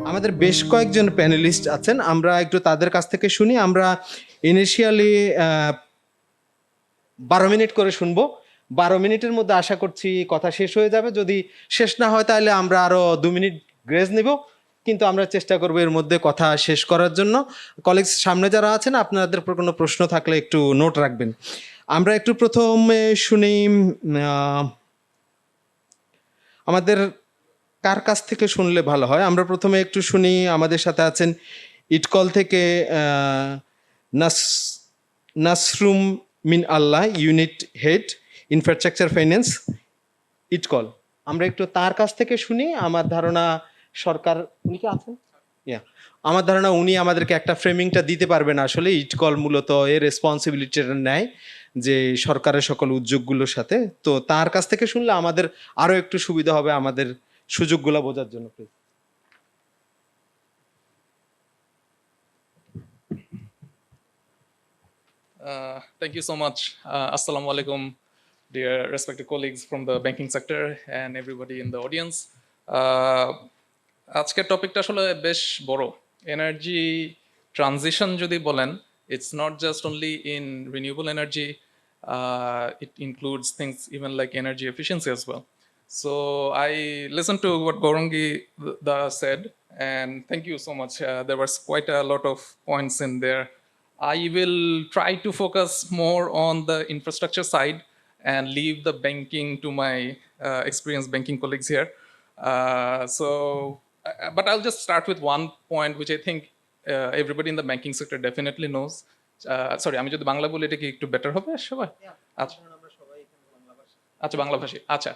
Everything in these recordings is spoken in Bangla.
আমাদের বেশ কয়েকজন প্যানেলিস্ট আছেন, আমরা একটু তাদের কাছ থেকে শুনি। আমরা ইনিশিয়ালি 12 মিনিট করে শুনবো। 12 মিনিটের মধ্যে আশা করছি কথা শেষ হয়ে যাবে। যদি শেষ না হয় তাহলে আমরা আরো 2 মিনিট গ্রেজ নিব, কিন্তু আমরা চেষ্টা করবো এর মধ্যে কথা শেষ করার জন্য। কলিগস সামনে যারা আছেন, আপনাদের কোনো প্রশ্ন থাকলে একটু নোট রাখবেন। আমরা একটু প্রথমে শুনি আমাদের কার কাছ থেকে শুনলে ভালো হয়। আমরা প্রথমে একটু শুনি, আমাদের সাথে আছেন ইটকল থেকে নাসরুম মিন আল্লাহ, ইউনিট হেড ইনফ্রাস্ট্রাকচার ফাইন্যান্স, ইটকল। আমরা একটু তার কাছ থেকে শুনি। আমার ধারণা সরকার, উনি কি আছেন? আমার ধারণা উনি আমাদেরকে একটা ফ্রেমিংটা দিতে পারবেন। আসলে ইটকল মূলত এর রেসপন্সিবিলিটিটা নেয় যে সরকারের সকল উদ্যোগগুলোর সাথে। তো তার কাছ থেকে শুনলে আমাদের আরো একটু সুবিধা হবে আমাদের সুযোগগুলো বোঝার জন্য। Please. Thank you so much. Assalamu alaikum, dear respected colleagues from the banking sector and everybody in the audience. আজকের টপিকটা আসলে বেশ বড়। এনার্জি ট্রানজিশন যদি বলেন, it's not just only in renewable energy, it includes things even like energy efficiency as well. So I listened to what Gaurangi said, and thank you so much. There was quite a lot of points in there. I will try to focus more on the infrastructure side and leave the banking to my experienced banking colleagues here. But I'll just start with one point which I think everybody in the banking sector definitely knows. Sorry, আমি যদি বাংলা বলি এটা কি একটু বেটার হবে সবাই? আচ্ছা আচ্ছা, বাংলাভাষী। আচ্ছা,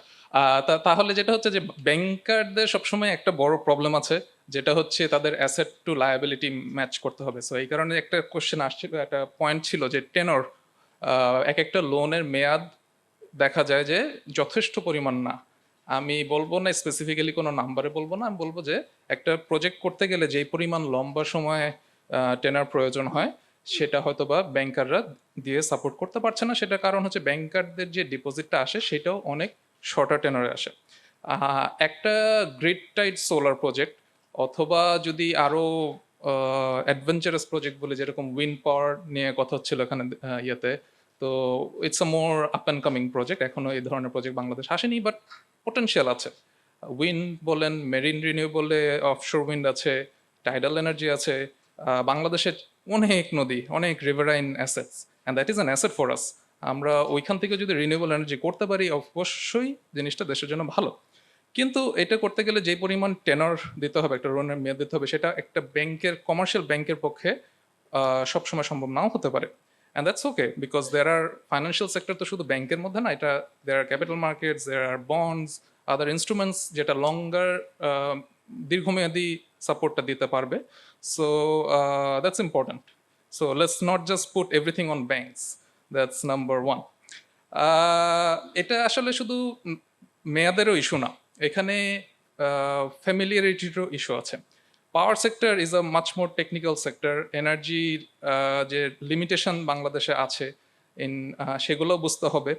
তাহলে যেটা হচ্ছে যে ব্যাংকারদের সবসময় একটা বড় প্রবলেম আছে, যেটা হচ্ছে তাদের অ্যাসেট টু লায়াবিলিটি ম্যাচ করতে হবে। সো এই কারণে একটা কোশ্চেন আসছিল, একটা পয়েন্ট ছিল যে টেনর, এক একটা লোনের মেয়াদ দেখা যায় যে যথেষ্ট পরিমাণ না। আমি বলবো না স্পেসিফিক্যালি কোনো নাম্বারে বলবো না, আমি বলবো যে একটা প্রজেক্ট করতে গেলে যেই পরিমাণ লম্বা সময় টেনার প্রয়োজন হয়, সেটা হয়তো বা ব্যাংকাররা দিয়ে সাপোর্ট করতে পারছে না। সেটার কারণ হচ্ছে ব্যাংকারদের যে ডিপোজিটটা আসে সেটাও অনেক শর্টার টেনারে আসে। একটা গ্রিড টাইড সোলার প্রজেক্ট অথবা যদি আরও অ্যাডভেঞ্চারাস প্রজেক্ট বলে, যেরকম উইন্ড পাওয়ার নিয়ে কথা হচ্ছিল এখানে ইয়েতে, তো it's a more up and coming project. এখনো এই ধরনের প্রজেক্ট বাংলাদেশ আসেনি, বাট পোটেনশিয়াল আছে। উইন্ড বলেন, মেরিন রিনিউয়েবলে অফশোর উইন্ড আছে, টাইডাল এনার্জি আছে। বাংলাদেশের অনেক নদী, অনেক riverine assets, and that is an asset for us. আমরা ওইখান থেকে যদি রিনিউয়েবল এনার্জি করতে পারি, অবশ্যই জিনিসটা দেশের জন্য ভালো। কিন্তু এটা করতে গেলে যে পরিমাণ টেনর দিতে হবে, একটা লোনের মেয়াদ দিতে হবে, সেটা একটা ব্যাংকের, কমার্শিয়াল ব্যাংকের পক্ষে সবসময় সম্ভব নাও হতে পারে। And that's okay, because there are financial sector তো শুধু ব্যাংকের মধ্যে না, এটা there are capital markets, there are bonds, other instruments, যেটা লঙ্গার দীর্ঘমেয়াদী সাপোর্টটা দিতে পারবে। So that's important. So let's not just put everything on banks, that's number one. এটা আসলে শুধু মেয়াদেরও ইস্যু না, এখানে ফ্যামিলিয়ারিটিরও ইস্যু আছে। Power sector is a much more technical sector. এনার্জির যে লিমিটেশন বাংলাদেশে আছে সেগুলো বুঝতে হবে।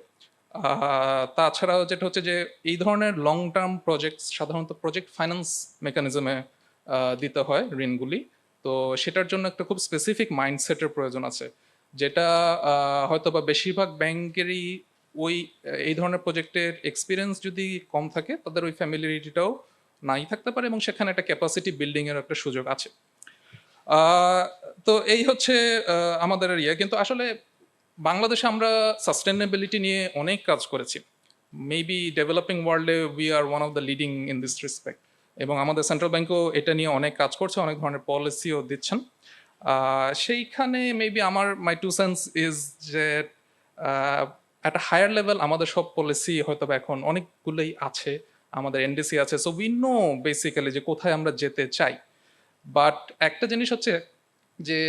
তাছাড়াও যেটা হচ্ছে যে এই ধরনের লং টার্ম প্রজেক্ট সাধারণত প্রজেক্ট ফাইন্যান্স মেকানিজমে দিতে হয় ঋণগুলি। তো সেটার জন্য একটা খুব স্পেসিফিক মাইন্ডসেটের প্রয়োজন আছে, যেটা হয়তো বা বেশিরভাগ ব্যাংকেরই এই ধরনের প্রজেক্টের এক্সপিরিয়েন্স যদি কম থাকে, তাদের ওই ফ্যামিলিয়ারিটিটাও নাই থাকতে পারে, এবং সেখানে একটা ক্যাপাসিটি বিল্ডিং এর একটা সুযোগ আছে। তো এই হচ্ছে আমাদের ইয়ে। কিন্তু আসলে বাংলাদেশে আমরা সাস্টেনেবিলিটি নিয়ে অনেক কাজ করেছি। মেবি ডেভেলপিং ওয়ার্ল্ডে we are one of the leading in this respect, এবং আমাদের সেন্ট্রাল ব্যাংকও এটা নিয়ে অনেক কাজ করছে, অনেক ধরনের পলিসিও দিচ্ছেন। সেইখানে মেবি আমার মাই টু সেন্স ইজ যে একটা হায়ার লেভেল আমাদের সব পলিসি হয়তো এখন অনেকগুলোই আছে, আমাদের এনডিসি আছে, সো উই নো বেসিক্যালি যে কোথায় আমরা যেতে চাই। বাট একটা জিনিস হচ্ছে যে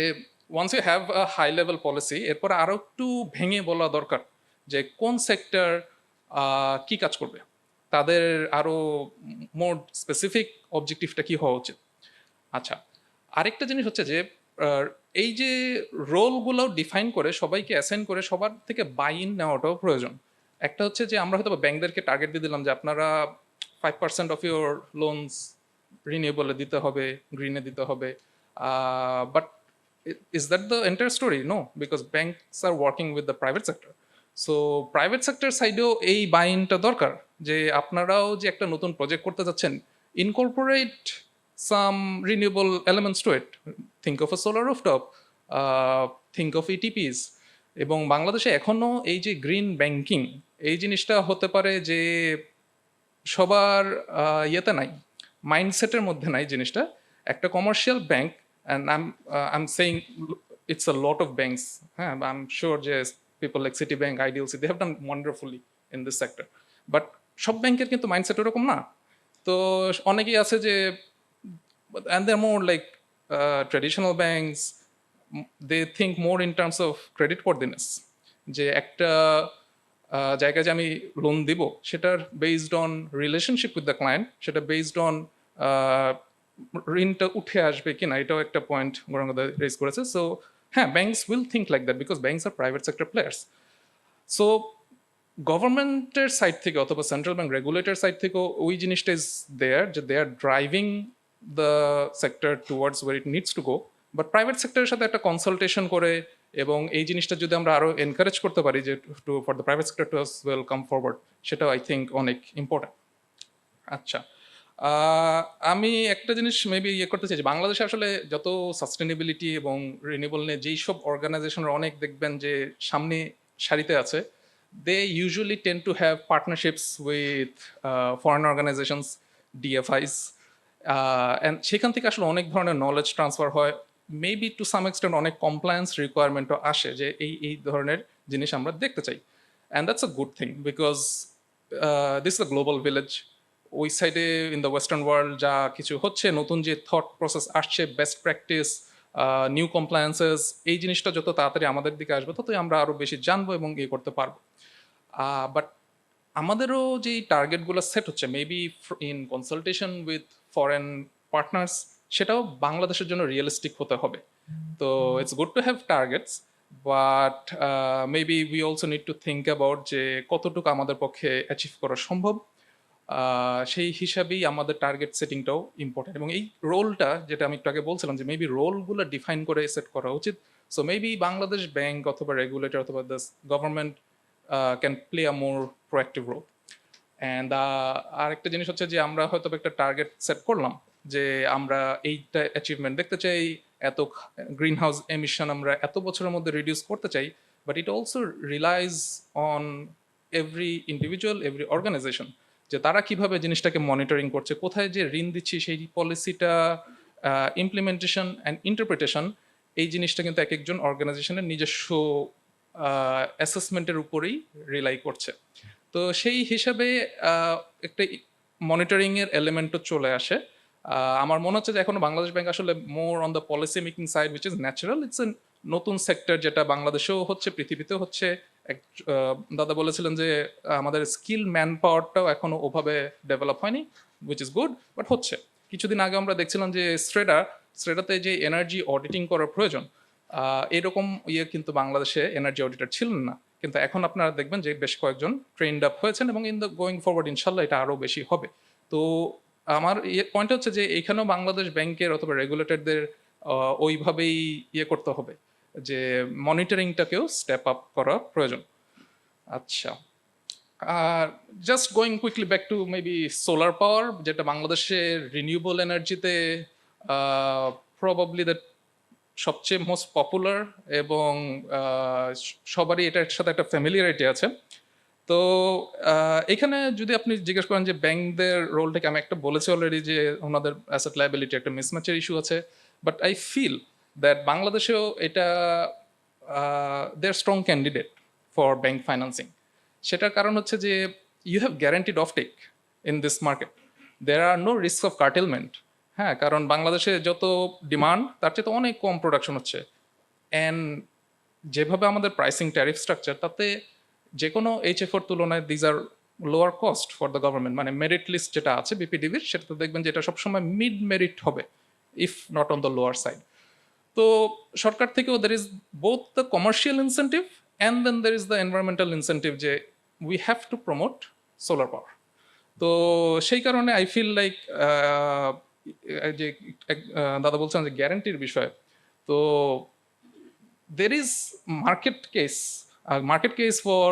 once you have a high level policy, এরপর আরও একটু ভেঙে বলা দরকার যে কোন সেক্টর কি কাজ করবে, তাদের আরও মোর স্পেসিফিক অবজেক্টিভটা কি হওয়া উচিত। আচ্ছা, আরেকটা জিনিস হচ্ছে যে এই যে রোলগুলো ডিফাইন করে সবাইকে অ্যাসাইন করে সবার থেকে বাই ইন নেওয়াটাও প্রয়োজন। একটা হচ্ছে যে আমরা হয়তো ব্যাংকদেরকে টার্গেট দিয়ে দিলাম যে আপনারা 5% অফ ইউর লোনস রিনিউয়েবলে দিতে হবে, গ্রিনে দিতে হবে, but is that the entire story? No, because banks are working with the private sector. So private sector সাইডেও এই বাইনটা দরকার, যে আপনারাও যে একটা নতুন প্রজেক্ট করতে যাচ্ছেন, incorporate some renewable elements to it. Think of a solar rooftop, think of ETPs. এবং বাংলাদেশে এখনো এই যে গ্রিন ব্যাংকিং, এই জিনিসটা হতে পারে যে সবার ইয়েতে নাই, মাইন্ডসেটের মধ্যে নাই জিনিসটা। একটা commercial bank, and I am saying it's a lot of banks, হ্যাঁ, আই এম শিওর যে people like Citi bank, IDLC, they have done wonderfully in this sector, but সব ব্যাংকের কিন্তু মাইন্ডসেট ওরকম না। তো অনেকেই আছে যে, and they're more like traditional banks, they think more in terms of credit worthiness, যে একটা জায়গায় যে আমি লোন দিব সেটার based on relationship with the client, সেটা বেসড অন ঋণটা উঠে আসবে কিনা, এটাও একটা পয়েন্ট গৌরাঙ্গদা রেজ করেছে। সো হ্যাঁ, banks will think like that because banks are private sector players. So গভর্নমেন্টের সাইড থেকে অথবা সেন্ট্রাল ব্যাংক রেগুলেটর সাইড থেকেও ওই জিনিসটা ইজ দেয়ার, যে they are driving the sector towards where it needs to go. But private সেক্টরের সাথে একটা কনসালটেশন করে, এবং এই জিনিসটা যদি আমরা আরো এনকারেজ করতে পারি যে to for the private sector to as well come forward, সেটাও আই থিঙ্ক অনেক ইম্পর্টেন্ট। আচ্ছা, আমি একটা জিনিস মেবি ইয়ে করতে চাই যে বাংলাদেশে আসলে যত সাস্টেনেবিলিটি এবং রিনিউয়েবল নিয়ে যেই সব অর্গানাইজেশনের অনেক দেখবেন যে সামনে সারিতে আছে, they usually tend to have partnerships with foreign organizations, DFIs, and সেখান থেকে আসলে অনেক ধরনের নলেজ ট্রান্সফার হয়, মেবি টু সাম এক্সটেন্ট অনেক কমপ্লায়েন্স রিকোয়ারমেন্টও আসে যে এই ধরনের জিনিস আমরা দেখতে চাই, and that's a good thing because this is a global village. ওই সাইডে ইন দ্য ওয়েস্টার্ন ওয়ার্ল্ড যা কিছু হচ্ছে, নতুন যে থট প্রসেস আসছে, বেস্ট প্র্যাকটিস, নিউ কমপ্লায়েন্সেস, এই জিনিসটা যত তাড়াতাড়ি আমাদের দিকে আসবে ততই আমরা আরও বেশি জানবো এবং ইয়ে করতে পারবো। বাট আমাদেরও যেই টার্গেটগুলো সেট হচ্ছে maybe in consultation with foreign partners, সেটাও বাংলাদেশের জন্য রিয়েলিস্টিক হতে হবে। তো it's good to have targets, but maybe we also need to think about যে কতটুকু আমাদের পক্ষে অ্যাচিভ করা সম্ভব। সেই হিসাবেই আমাদের টার্গেট সেটিংটাও ইম্পর্টেন্ট, এবং এই রোলটা যেটা আমি একটু আগে বলছিলাম যে মেবি রোলগুলো ডিফাইন করে সেট করা উচিত। সো মেবি বাংলাদেশ ব্যাংক অথবা রেগুলেটর অথবা the government can play a more proactive role. And আরেকটা জিনিস হচ্ছে যে আমরা হয়তো একটা টার্গেট সেট করলাম যে আমরা এইটা অ্যাচিভমেন্ট দেখতে চাই, এত গ্রিন হাউস এমিশন আমরা এত বছরের মধ্যে রিডিউস করতে চাই, but it also relies on every individual, every organization, যে তারা কিভাবে জিনিসটাকে মনিটরিং করছে, কোথায় যে ঋণ দিচ্ছি সেই পলিসিটা ইমপ্লিমেন্টেশন অ্যান্ড ইন্টারপ্রিটেশন, এই জিনিসটা কিন্তু এক একজন অর্গানাইজেশনের নিজস্ব অ্যাসেসমেন্টের উপরেই রিলাই করছে। তো সেই হিসাবে একটা মনিটরিংয়ের এলিমেন্টও চলে আসে। আমার মনে হচ্ছে যে এখনো বাংলাদেশ ব্যাংক আসলে more on the policy making side, which is natural. It's a নতুন সেক্টর যেটা বাংলাদেশেও হচ্ছে, পৃথিবীতেও হচ্ছে। দাদা বলেছিলেন যে আমাদের স্কিল ম্যান পাওয়ারটাও এখনো ওভাবে ডেভেলপ হয়নি, উইচ ইজ গুড, বাট হচ্ছে। কিছুদিন আগে আমরা দেখছিলাম যে স্ট্রেডাতে যে এনার্জি অডিটিং করার প্রয়োজন, এরকম ইয়ে কিন্তু বাংলাদেশে এনার্জি অডিটর ছিলেন না, কিন্তু এখন আপনারা দেখবেন যে বেশ কয়েকজন ট্রেন্ড আপ হয়েছেন, এবং ইন দ্য গোয়িং ফরওয়ার্ড ইনশাল্লাহ এটা আরও বেশি হবে। তো আমার পয়েন্ট হচ্ছে যে এখানেও বাংলাদেশ ব্যাংকের অথবা রেগুলেটরদের ওইভাবেই ইয়ে করতে হবে, যে মনিটরিংটাকেও স্টেপ আপ করা প্রয়োজন। আচ্ছা, just going quickly back to maybe solar power, যেটা বাংলাদেশে রিনিউয়েবল এনার্জিতে প্রবাবলি দ্যাট সবচেয়ে মোস্ট পপুলার, এবং সবারই এটার সাথে একটা ফ্যামিলিয়ারিটি আছে। তো এখানে যদি আপনি জিজ্ঞেস করেন যে ব্যাংকদের রোলটাকে, আমি একটা বলেছি অলরেডি যে ওনাদের অ্যাসেট লায়াবিলিটি একটা মিসম্যাচের ইস্যু আছে, বাট আই ফিল দ্যাট বাংলাদেশেও এটা they are strong candidate for bank financing. সেটার কারণ হচ্ছে যে you have guaranteed of take in this market, there are no risk of curtailment. হ্যাঁ, কারণ বাংলাদেশে যত ডিমান্ড তার চেয়ে তো অনেক কম প্রোডাকশন হচ্ছে, অ্যান্ড যেভাবে আমাদের প্রাইসিং ট্যারিফ স্ট্রাকচার, তাতে যে কোনো এইচএফওর তুলনায় these are lower cost for the government. মানে মেরিট লিস্ট যেটা আছে বিপিডিবির, সেটাতে দেখবেন যে এটা সবসময় মিড মেরিট হবে, if not on the lower side. তো সরকার থেকেও there is both the commercial incentive and then there is the environmental incentive, যে we have to promote solar power. তো সেই কারণে আই ফিল লাইক যে দাদা বলছেন যে গ্যারান্টির বিষয়, তো there is market case for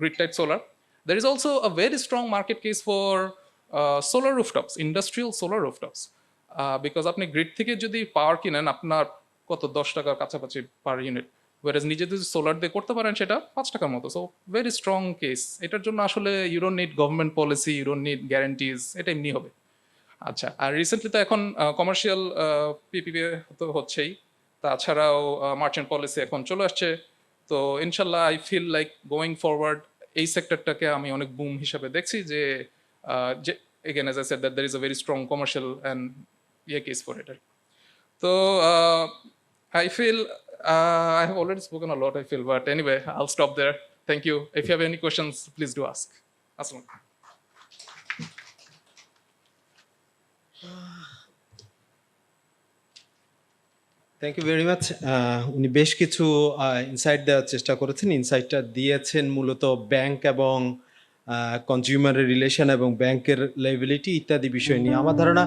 grid tied solar. There is also a very strong market case for solar rooftops, industrial solar rooftops, because আপনি গ্রিড থেকে যদি পাওয়ার কিনেন আপনার কত 10 টাকার কাছাকাছি পার ইউনিট, ওয়ারেজ নিজে যদি সোলার দিয়ে করতে পারেন সেটা 5 টাকার মতো। So very strong case. এটার জন্য আসলে you don't need government policy, you don't need guarantees, এটা এমনি হবে। আচ্ছা, আর রিসেন্টলি তো এখন কমার্শিয়াল পিপিপি তো হচ্ছেই, তাছাড়াও মার্চেন্ট পলিসি এখন চলে আসছে। তো ইনশাল্লাহ I feel like going forward এই সেক্টরটাকে আমি অনেক বুম হিসাবে দেখছি, যে যে again as I said that there is a very strong commercial and case for it. তো I feel I have already spoken a lot, I feel, but anyway, I'll stop there. Thank you. If you have any questions, please do ask. Assalamu alaikum. Thank you very much. উনি বেশ কিছু ইনসাইট দেওয়ার চেষ্টা করেছেন। ইনসাইটটা দিয়েছেন মূলত ব্যাংক এবং কনজিউমারের রিলেশন এবং ব্যাংকের লাইবিলিটি ইত্যাদি বিষয় নিয়ে। আমার ধারণা